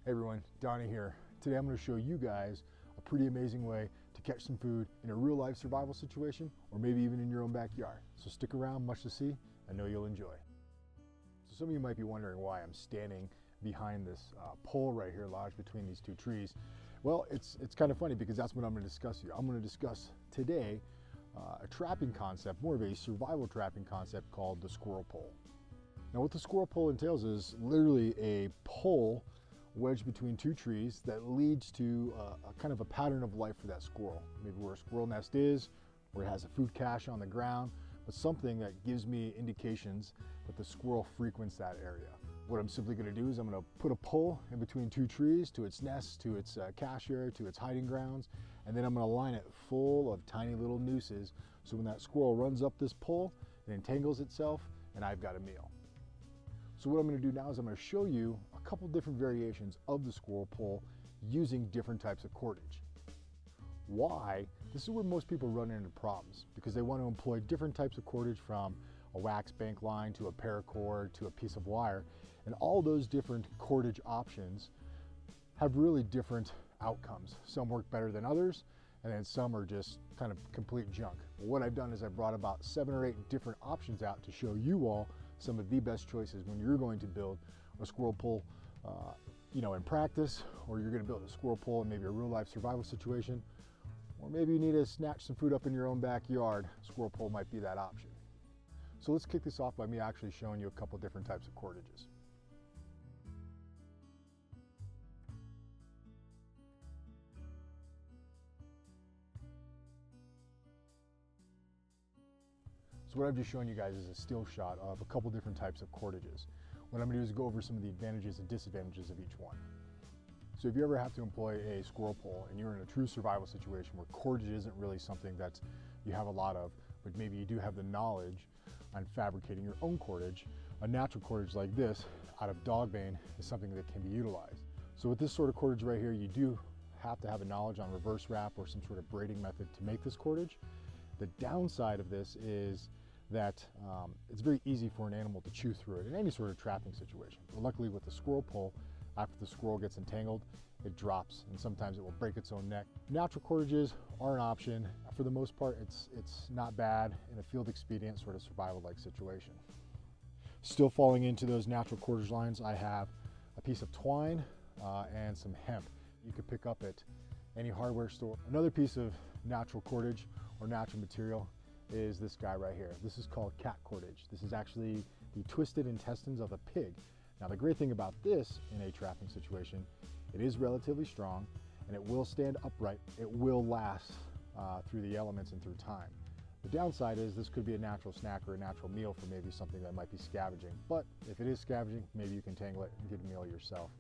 Hey everyone, Donnie here. Today I'm going to show you guys a pretty amazing way to catch some food in a real life survival situation or maybe even in your own backyard. So stick around, much to see. I know you'll enjoy. So some of you might be wondering why I'm standing behind this pole right here lodged between these two trees. Well, it's kind of funny because that's what I'm going to discuss here. I'm going to discuss today a trapping concept, more of a survival trapping concept called the squirrel pole. Now what the squirrel pole entails is literally a pole wedged between two trees that leads to a kind of a pattern of life for that squirrel. Maybe where a squirrel nest is, where it has a food cache on the ground, but something that gives me indications that the squirrel frequents that area. What I'm simply going to do is I'm going to put a pole in between two trees to its nest, to its cache area, to its hiding grounds, and then I'm going to line it full of tiny little nooses so when that squirrel runs up this pole, it entangles itself and I've got a meal. So what I'm going to do now is I'm going to show you a couple different variations of the squirrel pole using different types of cordage. Why? This is where most people run into problems because they want to employ different types of cordage, from a wax bank line to a paracord to a piece of wire, and all those different cordage options have really different outcomes. Some work better than others, and then some are just kind of complete junk. But what I've done is I've brought about 7 or 8 different options out to show you all some of the best choices when you're going to build a squirrel pole, in practice, or you're going to build a squirrel pole in maybe a real life survival situation, or maybe you need to snatch some food up in your own backyard. Squirrel pole might be that option. So let's kick this off by me actually showing you a couple different types of cordages. So what I've just shown you guys is a still shot of a couple different types of cordages. What I'm going to do is go over some of the advantages and disadvantages of each one. So if you ever have to employ a squirrel pole and you're in a true survival situation where cordage isn't really something that you have a lot of, but maybe you do have the knowledge on fabricating your own cordage, a natural cordage like this out of dog bane is something that can be utilized. So with this sort of cordage right here, you do have to have a knowledge on reverse wrap or some sort of braiding method to make this cordage. The downside of this is that it's very easy for an animal to chew through it in any sort of trapping situation. But luckily with the squirrel pole, after the squirrel gets entangled, it drops and sometimes it will break its own neck. Natural cordages are an option. For the most part, it's not bad in a field expedient sort of survival-like situation. Still falling into those natural cordage lines, I have a piece of twine and some hemp you could pick up at any hardware store. Another piece of natural cordage or natural material is this guy right here. This is called cat cordage. This is actually the twisted intestines of a pig. Now the great thing about this in a trapping situation, it is relatively strong and it will stand upright. It will last through the elements and through time. The downside is this could be a natural snack or a natural meal for maybe something that might be scavenging. But if it is scavenging, maybe you can tangle it and get a meal yourself.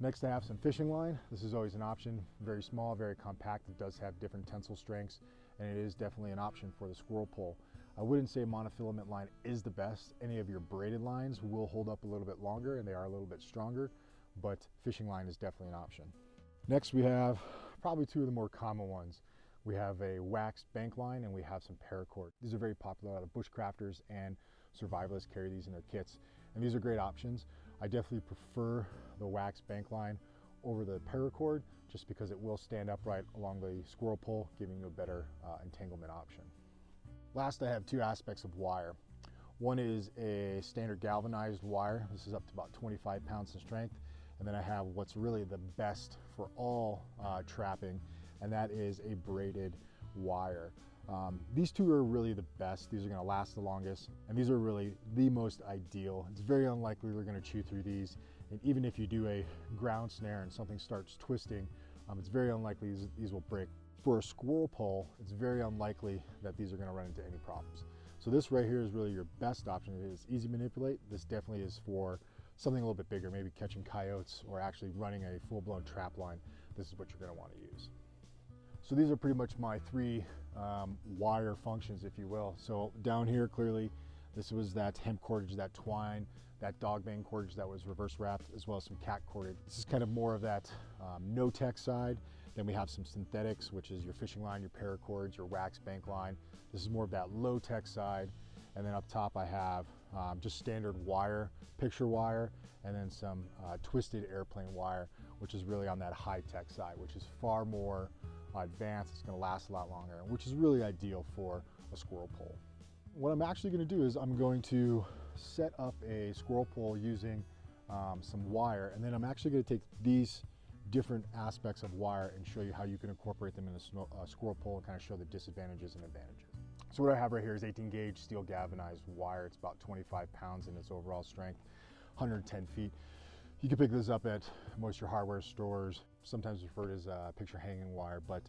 Next I have some fishing line. This is always an option. Very small, very compact. It does have different tensile strengths and it is definitely an option for the squirrel pole. I wouldn't say monofilament line is the best. Any of your braided lines will hold up a little bit longer and they are a little bit stronger, but fishing line is definitely an option. Next we have probably 2 of the more common ones. We have a waxed bank line and we have some paracord. These are very popular. A lot of bushcrafters and survivalists carry these in their kits, and these are great options. I definitely prefer the waxed bank line over the paracord just because it will stand upright along the squirrel pole, giving you a better entanglement option. Last, I have 2 aspects of wire. One is a standard galvanized wire. This is up to about 25 pounds in strength. And then I have what's really the best for all trapping, and that is a braided wire. These 2 are really the best. These are going to last the longest, and these are really the most ideal. It's very unlikely they're going to chew through these, and even if you do a ground snare and something starts twisting, it's very unlikely these will break. For a squirrel pole, it's very unlikely that these are going to run into any problems. So this right here is really your best option. It is easy to manipulate. This definitely is for something a little bit bigger, maybe catching coyotes or actually running a full-blown trap line. This is what you're going to want to use. So these are pretty much my 3 wire functions, if you will. So down here, clearly, this was that hemp cordage, that twine, that dog bane cordage that was reverse wrapped, as well as some cat cordage. This is kind of more of that no-tech side. Then we have some synthetics, which is your fishing line, your paracords, your wax bank line. This is more of that low-tech side. And then up top I have just standard wire, picture wire, and then some twisted airplane wire, which is really on that high-tech side, which is far more advanced. It's going to last a lot longer, which is really ideal for a squirrel pole. What I'm actually going to do is I'm going to set up a squirrel pole using some wire, and then I'm actually going to take these different aspects of wire and show you how you can incorporate them in a squirrel pole and kind of show the disadvantages and advantages. So what I have right here is 18 gauge steel galvanized wire. It's about 25 pounds in its overall strength, 110 feet. You can pick this up at most of your hardware stores, sometimes referred as picture hanging wire, but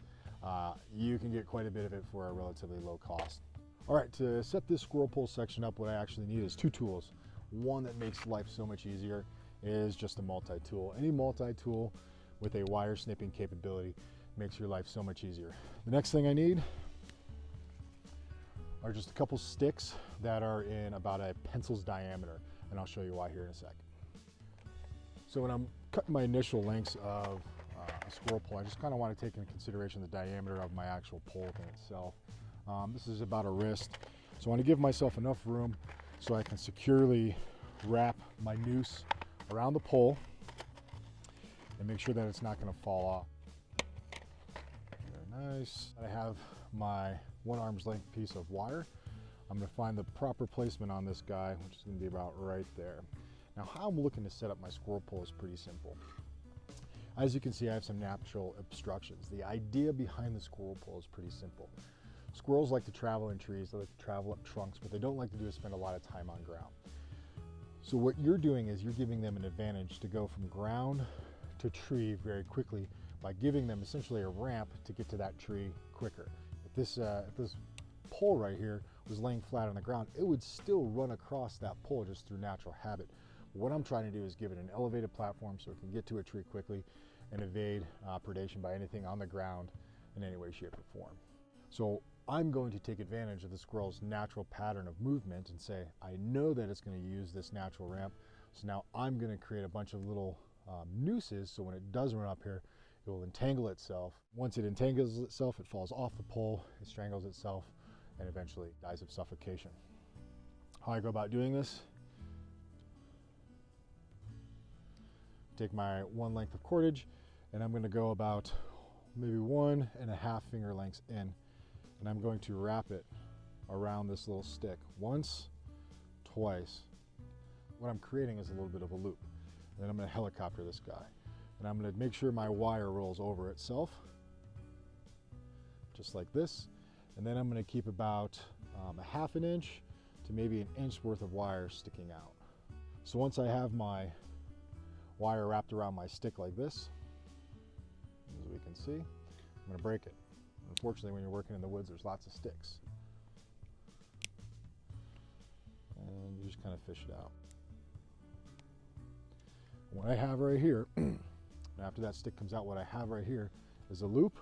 you can get quite a bit of it for a relatively low cost. All right, to set this squirrel pole section up, what I actually need is two tools. One that makes life so much easier is just a multi-tool. Any multi-tool with a wire snipping capability makes your life so much easier. The next thing I need are just a couple sticks that are in about a pencil's diameter, and I'll show you why here in a sec. So when I'm cutting my initial lengths of a squirrel pole, I just kind of want to take into consideration the diameter of my actual pole in itself. This is about a wrist, so I want to give myself enough room so I can securely wrap my noose around the pole and make sure that it's not going to fall off. Very nice. I have my 1 arm's length piece of wire. I'm going to find the proper placement on this guy, which is going to be about right there. Now, how I'm looking to set up my squirrel pole is pretty simple. As you can see, I have some natural obstructions. The idea behind the squirrel pole is pretty simple. Squirrels like to travel in trees, they like to travel up trunks. What they don't like to do is spend a lot of time on ground. So what you're doing is you're giving them an advantage to go from ground to tree very quickly by giving them essentially a ramp to get to that tree quicker. If this pole right here was laying flat on the ground, it would still run across that pole just through natural habit. What I'm trying to do is give it an elevated platform so it can get to a tree quickly and evade predation by anything on the ground in any way, shape, or form. So I'm going to take advantage of the squirrel's natural pattern of movement and say, I know that it's going to use this natural ramp, so now I'm going to create a bunch of little nooses, so when it does run up here, it will entangle itself. Once it entangles itself, it falls off the pole, it strangles itself, and eventually dies of suffocation. How I go about doing this: take my 1 length of cordage, and I'm going to go about maybe 1.5 finger lengths in, and I'm going to wrap it around this little stick once, twice. What I'm creating is a little bit of a loop. And then I'm going to helicopter this guy, and I'm going to make sure my wire rolls over itself, just like this. And then I'm going to keep about 1/2 inch to maybe 1 inch worth of wire sticking out. So once I have my wire wrapped around my stick like this, as we can see, I'm going to break it. Unfortunately, when you're working in the woods, there's lots of sticks. And you just kind of fish it out. What I have right here, after that stick comes out, what I have right here is a loop,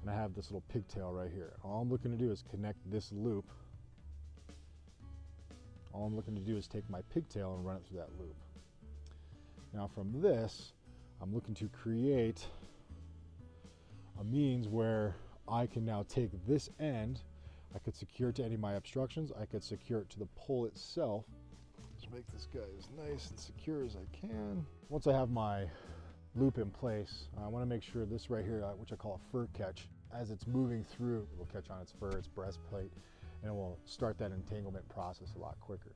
and I have this little pigtail right here. All I'm looking to do is connect this loop. All I'm looking to do is take my pigtail and run it through that loop. Now from this, I'm looking to create a means where I can now take this end, I could secure it to any of my obstructions, I could secure it to the pole itself. Just make this guy as nice and secure as I can. Once I have my loop in place, I want to make sure this right here, which I call a fur catch, as it's moving through, it will catch on its fur, its breastplate, and it will start that entanglement process a lot quicker.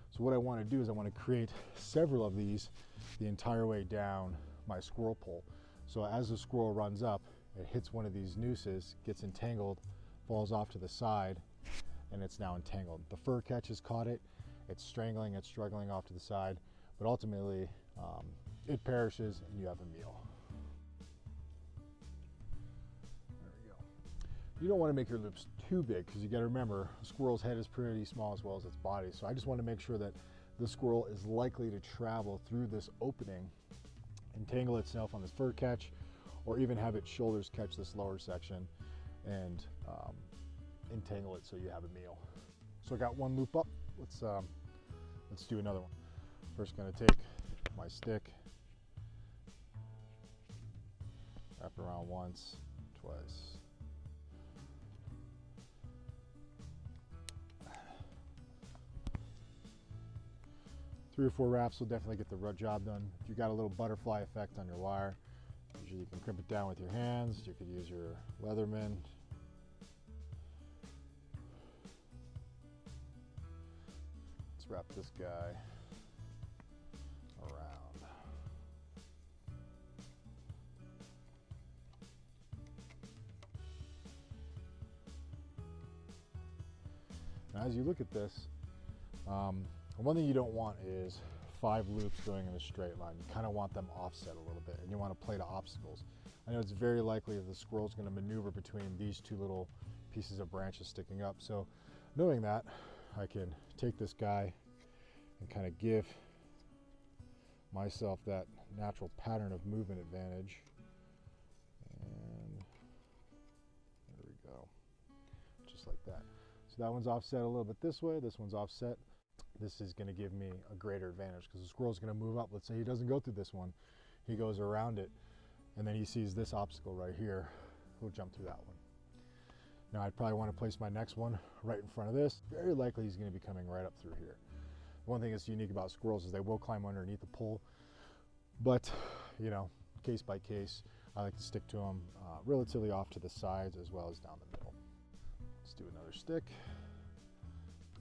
So what I want to do is I want to create several of these the entire way down my squirrel pole. So as the squirrel runs up, it hits one of these nooses, gets entangled, falls off to the side, and it's now entangled. The fur catch has caught it, it's strangling, it's struggling off to the side, but ultimately it perishes and you have a meal. There we go. You don't want to make your loops too big because you got to remember a squirrel's head is pretty small as well as its body. So I just want to make sure that the squirrel is likely to travel through this opening, entangle itself on this fur catch, or even have its shoulders catch this lower section and entangle it so you have a meal. So I got one loop up. Let's do another one. First, going to take my stick, wrap it around once, twice. 3 or 4 wraps will definitely get the job done. If you got a little butterfly effect on your wire, usually you can crimp it down with your hands. You could use your Leatherman. Let's wrap this guy around. Now, as you look at this, one thing you don't want is 5 loops going in a straight line. You kind of want them offset a little bit, and you want to play to obstacles. I know it's very likely that the squirrel's going to maneuver between these 2 little pieces of branches sticking up. So knowing that, I can take this guy and kind of give myself that natural pattern of movement advantage. And there we go, just like that. So that one's offset a little bit this way, this one's offset. This is going to give me a greater advantage because the squirrel's going to move up. Let's say he doesn't go through this one, he goes around it, and then he sees this obstacle right here, he'll jump through that one. Now I'd probably want to place my next one right in front of this. Very likely he's going to be coming right up through here. One thing that's unique about squirrels is they will climb underneath the pole, but you know, case by case, I like to stick to them relatively off to the sides as well as down the middle. Let's do another stick.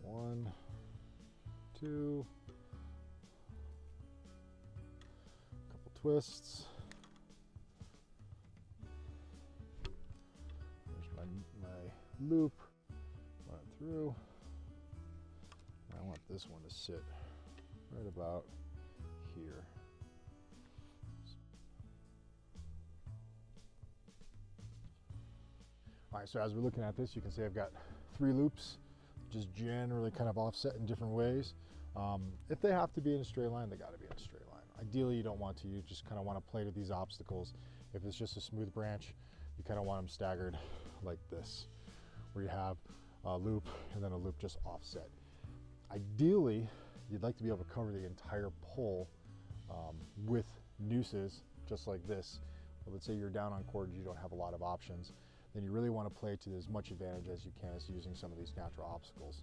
1, 2, couple twists. There's my loop, run it through. I want this one to sit right about here. All right, so as we're looking at this, you can see I've got 3 loops, just generally kind of offset in different ways. If they have to be in a straight line, they got to be in a straight line. Ideally, you don't want to. You just kind of want to play to these obstacles. If it's just a smooth branch, you kind of want them staggered like this, where you have a loop and then a loop just offset. Ideally, you'd like to be able to cover the entire pole with nooses, just like this. But let's say you're down on cordage, you don't have a lot of options. Then you really want to play to as much advantage as you can as using some of these natural obstacles.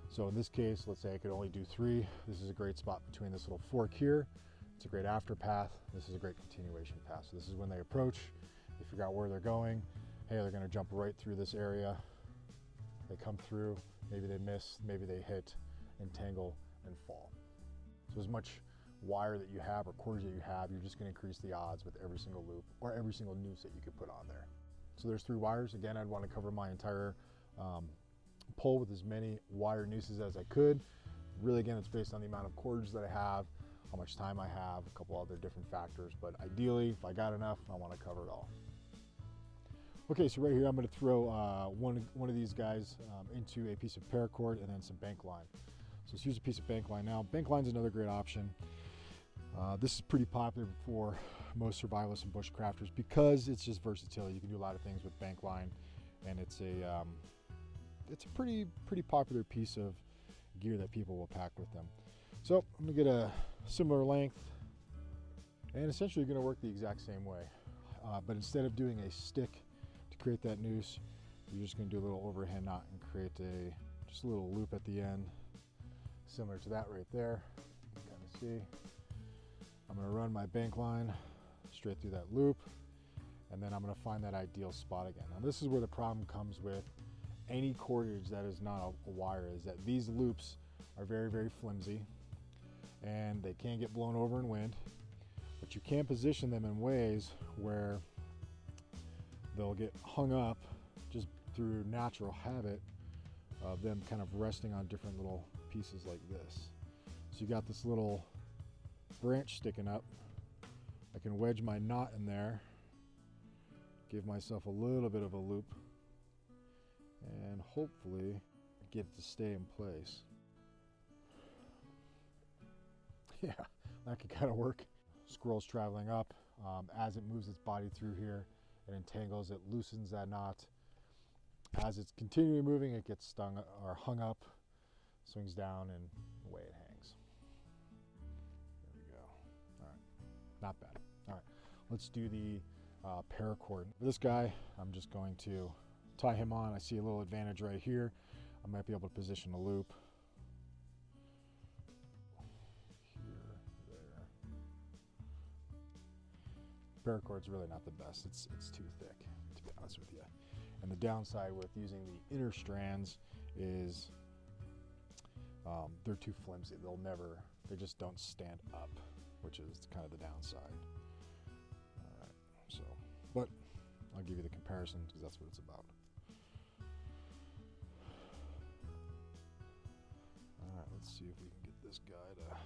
So in this case, let's say I could only do 3. This is a great spot between this little fork here. It's a great after path. This is a great continuation path. So this is when they approach, they figure out where they're going. Hey, they're going to jump right through this area. They come through, maybe they miss, maybe they hit, entangle, and fall. So as much wire that you have or cordage that you have, you're just going to increase the odds with every single loop or every single noose that you could put on there. So there's 3 wires. Again, I'd want to cover my entire pole with as many wire nooses as I could. Really, again, it's based on the amount of cordage that I have, how much time I have, a couple other different factors. But ideally, if I got enough, I want to cover it all. Okay, so right here, I'm going to throw one of these guys into a piece of paracord and then some bank line. So let's use a piece of bank line now. Bank line is another great option. This is pretty popular for most survivalists and bushcrafters because it's just versatility. You can do a lot of things with bank line, and it's a pretty popular piece of gear that people will pack with them. So I'm gonna get a similar length, and essentially you're gonna work the exact same way, but instead of doing a stick to create that noose, you're just gonna do a little overhand knot and create just a little loop at the end, similar to that right there. You can kind of see. I'm gonna run my bank line straight through that loop, and then I'm gonna find that ideal spot again. Now this is where the problem comes with any cordage that is not a wire, is that these loops are very flimsy and they can get blown over in wind, but you can position them in ways where they'll get hung up just through natural habit of them kind of resting on different little pieces like this. So you got this little branch sticking up. I can wedge my knot in there, give myself a little bit of a loop, and hopefully get it to stay in place. Yeah, that could kind of work. Squirrel's traveling up. As it moves its body through here, it entangles, it loosens that knot. As it's continually moving, it gets stung or hung up, swings down, and away it hangs. There we go. All right, not bad. All right, let's do the paracord. For this guy, I'm just going to tie him on. I see a little advantage right here. I might be able to position a loop Paracord's really not the best. It's too thick, to be honest with you. And the downside with using the inner strands is they're too flimsy. They just don't stand up, which is kind of the downside. All right, so, but I'll give you the comparison because that's what it's about. All right, let's see if we can get this guy to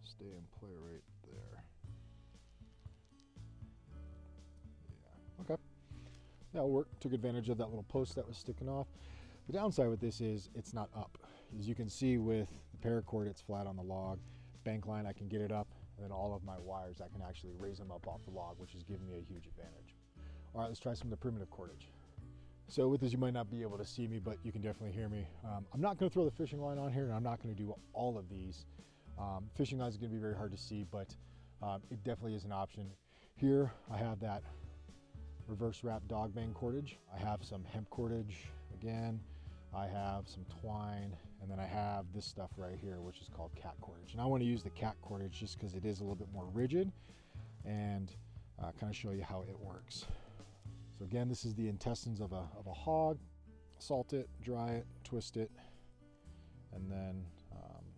stay in play right there. Yeah, okay. That'll work. Took advantage of that little post that was sticking off. The downside with this is it's not up. As you can see with the paracord, it's flat on the log. Bank line, I can get it up, and then all of my wires, I can actually raise them up off the log, which is giving me a huge advantage. All right, let's try some of the primitive cordage. So with this, you might not be able to see me, but you can definitely hear me. I'm not gonna throw the fishing line on here, and I'm not gonna do all of these. Fishing line is gonna be very hard to see, but it definitely is an option. Here, I have that reverse wrap dog bang cordage. I have some hemp cordage again. I have some twine, and then I have this stuff right here, which is called cat cordage. And I want to use the cat cordage just because it is a little bit more rigid, and kind of show you how it works. So again, this is the intestines of a hog. Salt it, dry it, twist it, and then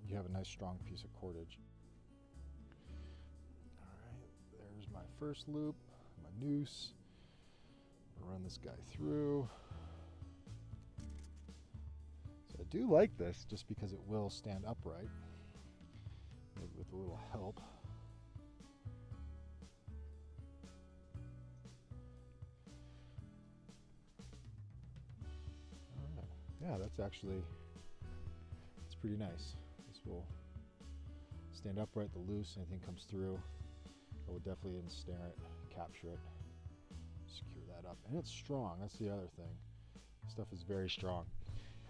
you have a nice strong piece of cordage. All right, there's my first loop, my noose. I'll run this guy through. So I do like this just because it will stand upright, maybe with a little help. All right. Yeah, that's pretty nice. This will stand upright, the loose, anything comes through. I will definitely ensnare it, capture it, secure that up. And it's strong, that's the other thing. This stuff is very strong.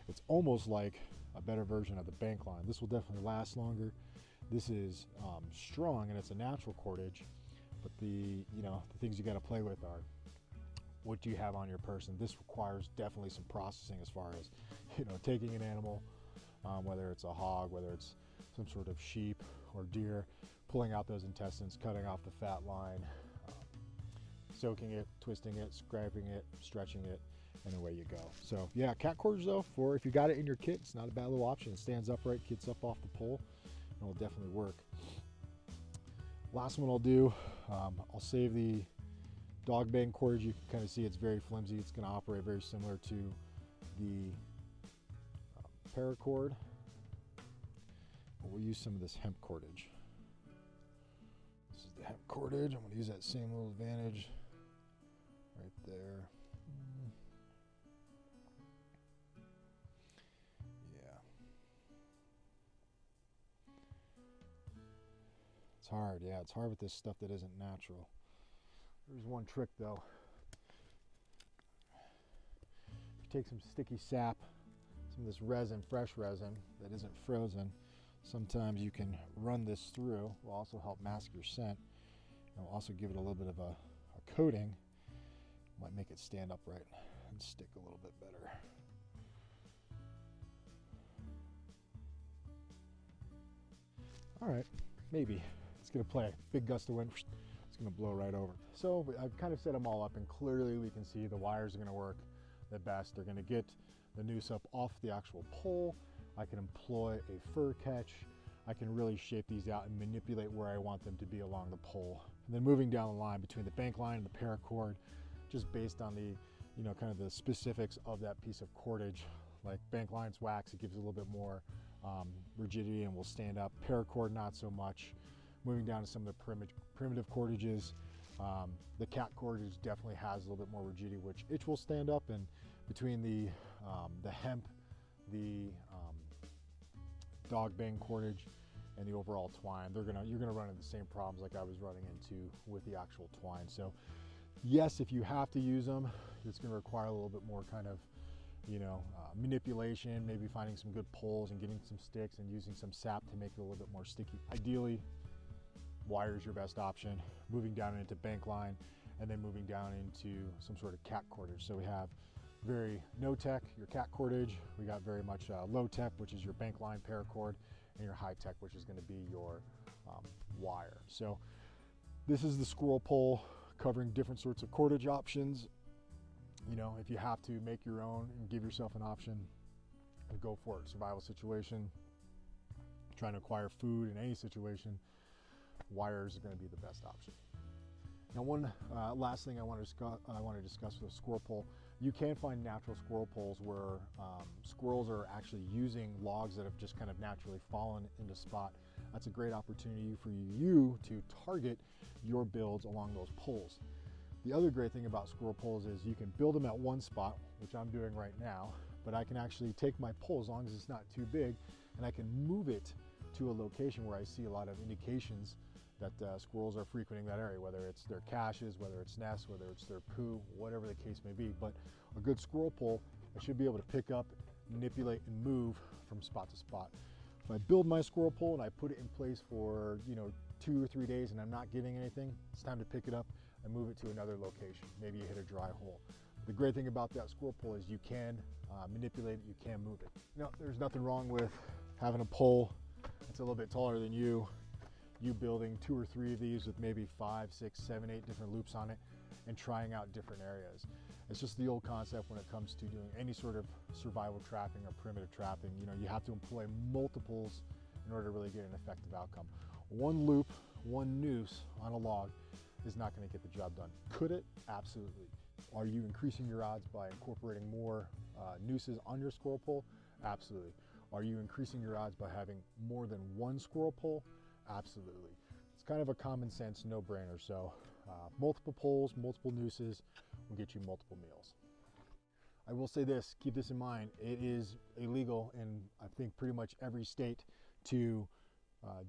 It's almost like a better version of the bank line. This will definitely last longer. This is strong, and it's a natural cordage, but the things you got to play with are what do you have on your person. This requires definitely some processing as far as taking an animal, whether it's a hog, whether it's some sort of sheep or deer, pulling out those intestines, cutting off the fat line, soaking it, twisting it, scraping it, stretching it, and away you go. So yeah, cat cordage though, for if you got it in your kit, it's not a bad little option. It stands upright, gets up off the pole, and will definitely work. Last one I'll do, I'll save the dog bang cordage. You can kind of see it's very flimsy. It's going to operate very similar to the paracord. But we'll use some of this hemp cordage. This is the hemp cordage. I'm going to use that same little advantage right there. It's hard, yeah, it's hard with this stuff that isn't natural. There's one trick though. If you take some sticky sap, some of this resin, fresh resin that isn't frozen, sometimes you can run this through. It will also help mask your scent. It will also give it a little bit of a coating. Might make it stand upright and stick a little bit better. All right, maybe. It's going to play a big gust of wind. It's going to blow right over. So I've kind of set them all up, and clearly we can see the wires are going to work the best. They're going to get the noose up off the actual pole. I can employ a fur catch. I can really shape these out and manipulate where I want them to be along the pole. And then moving down the line between the bank line and the paracord, just based on the, kind of the specifics of that piece of cordage. Like bank line's wax, it gives a little bit more rigidity and will stand up. Paracord, not so much. Moving down to some of the primitive cordages, the cat cordage definitely has a little bit more rigidity, which it will stand up. And between the hemp, the dog bang cordage, and the overall twine, you're gonna run into the same problems like I was running into with the actual twine. So yes, if you have to use them, it's gonna require a little bit more kind of manipulation, maybe finding some good poles and getting some sticks and using some sap to make it a little bit more sticky. Ideally, wire is your best option. Moving down into bank line, and then moving down into some sort of cat cordage. So we have very no tech, your cat cordage. We got very much low tech, which is your bank line paracord, and your high tech, which is going to be your wire. So this is the Squirrel Pole covering different sorts of cordage options. You know, if you have to make your own and give yourself an option, and go for it. Survival situation, trying to acquire food in any situation, wires are going to be the best option. Now, one last thing I want to discuss with a squirrel pole. You can find natural squirrel poles where squirrels are actually using logs that have just kind of naturally fallen into spot. That's a great opportunity for you to target your builds along those poles. The other great thing about squirrel poles is you can build them at one spot, which I'm doing right now, but I can actually take my pole, as long as it's not too big, and I can move it to a location where I see a lot of indications that squirrels are frequenting that area, whether it's their caches, whether it's nests, whether it's their poo, whatever the case may be. But a good squirrel pole, I should be able to pick up, manipulate, and move from spot to spot. If I build my squirrel pole and I put it in place for 2 or 3 days and I'm not getting anything, it's time to pick it up and move it to another location. Maybe you hit a dry hole. The great thing about that squirrel pole is you can manipulate it, you can move it. There's nothing wrong with having a pole that's a little bit taller than you building 2 or 3 of these with maybe 5, 6, 7, 8 different loops on it and trying out different areas. It's just the old concept when it comes to doing any sort of survival trapping or primitive trapping. You have to employ multiples in order to really get an effective outcome. One loop, one noose on a log is not going to get the job done. Could it? Absolutely. Are you increasing your odds by incorporating more nooses on your squirrel pole? Absolutely. Are you increasing your odds by having more than one squirrel pole? Absolutely. It's kind of a common sense no-brainer. So multiple poles, multiple nooses will get you multiple meals. I will say this, keep this in mind, it is illegal in I think pretty much every state to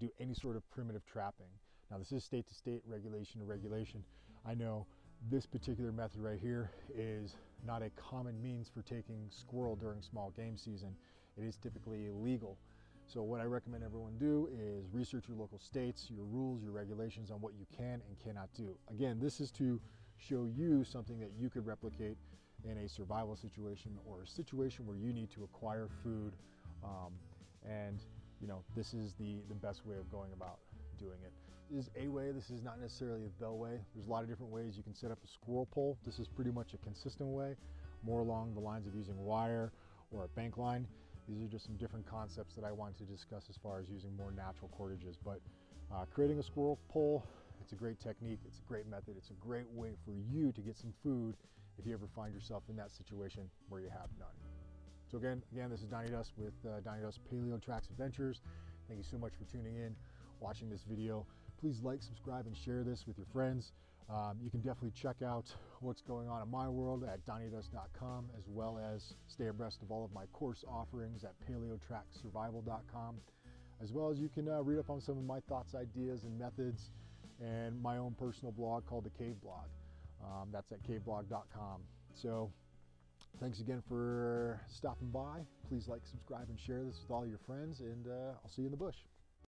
do any sort of primitive trapping. Now this is state to state, regulation to regulation. I know this particular method right here is not a common means for taking squirrel during small game season. It is typically illegal. So what I recommend everyone do is research your local states, your rules, your regulations on what you can and cannot do. Again, this is to show you something that you could replicate in a survival situation or a situation where you need to acquire food. This is the best way of going about doing it. This is a way, this is not necessarily the way. There's a lot of different ways you can set up a squirrel pole. This is pretty much a consistent way, more along the lines of using wire or a bank line. These are just some different concepts that I wanted to discuss as far as using more natural cordages. But creating a squirrel pole, it's a great technique, it's a great method, it's a great way for you to get some food if you ever find yourself in that situation where you have none. So again, this is Donnie Dust with Donnie Dust Paleo Tracks Adventures. Thank you so much for tuning in, watching this video. Please like, subscribe, and share this with your friends. You can definitely check out what's going on in my world at donniedust.com, as well as stay abreast of all of my course offerings at paleotracksurvival.com, as well as you can read up on some of my thoughts, ideas, and methods, and my own personal blog called the Cave Blog. That's at caveblog.com. So thanks again for stopping by. Please like, subscribe, and share this with all your friends, and I'll see you in the bush.